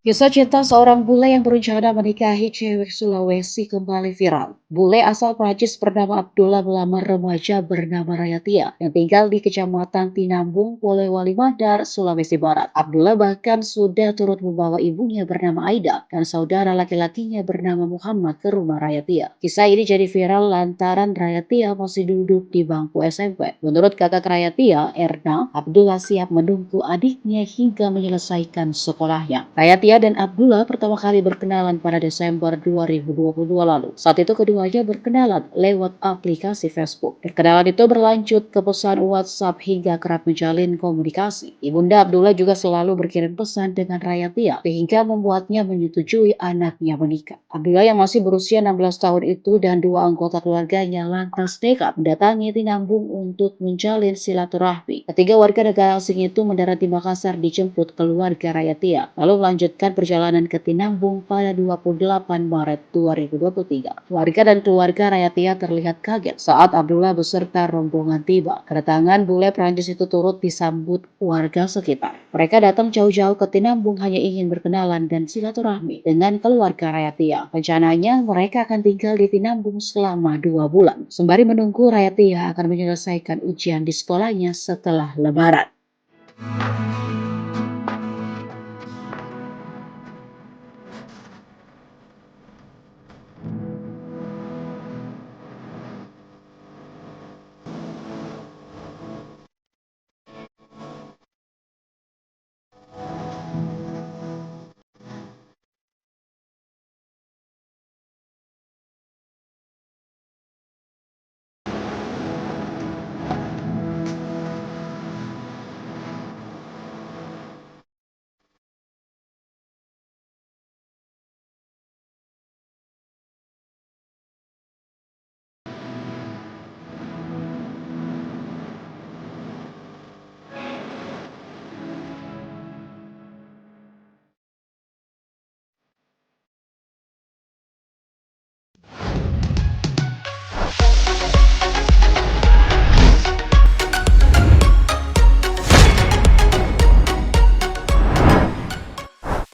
Kisah cinta seorang bule yang berencana menikahi cewek Sulawesi kembali viral. Bule asal Prancis bernama Abdullah melamar remaja bernama Rayatia yang tinggal di Kecamatan Tinambung, Polewali Mandar, Sulawesi Barat. Abdullah bahkan sudah turut membawa ibunya bernama Aida dan saudara laki-lakinya bernama Muhammad ke rumah Rayatia. Kisah ini jadi viral lantaran Rayatia masih duduk di bangku SMP. Menurut kakak Rayatia, Erna, Abdullah siap menunggu adiknya hingga menyelesaikan sekolahnya. Rayatia dan Abdullah pertama kali berkenalan pada Desember 2022 lalu. Saat itu keduanya berkenalan lewat aplikasi Facebook. Perkenalan itu berlanjut ke pesan WhatsApp hingga kerap menjalin komunikasi. Ibunda Abdullah juga selalu berkirim pesan dengan Rayatia sehingga membuatnya menyetujui anaknya menikah. Abdullah yang masih berusia 16 tahun itu dan dua anggota keluarganya lantas nekat mendatangi Tinambung untuk menjalin silaturahmi. Ketiga warga negara asing itu mendarat di Makassar dijemput keluarga Rayatia, lalu melanjutkan perjalanan ke Tinambung pada 28 Maret 2023. Warga dan keluarga Rayatia terlihat kaget saat Abdullah beserta rombongan tiba. Kedatangan bule Prancis itu turut disambut warga sekitar. Mereka datang jauh-jauh ke Tinambung hanya ingin berkenalan dan silaturahmi dengan keluarga Rayatia. Rencananya mereka akan tinggal di Tinambung selama 2 bulan, sembari menunggu Rayatia akan menyelesaikan ujian di sekolahnya setelah Lebaran.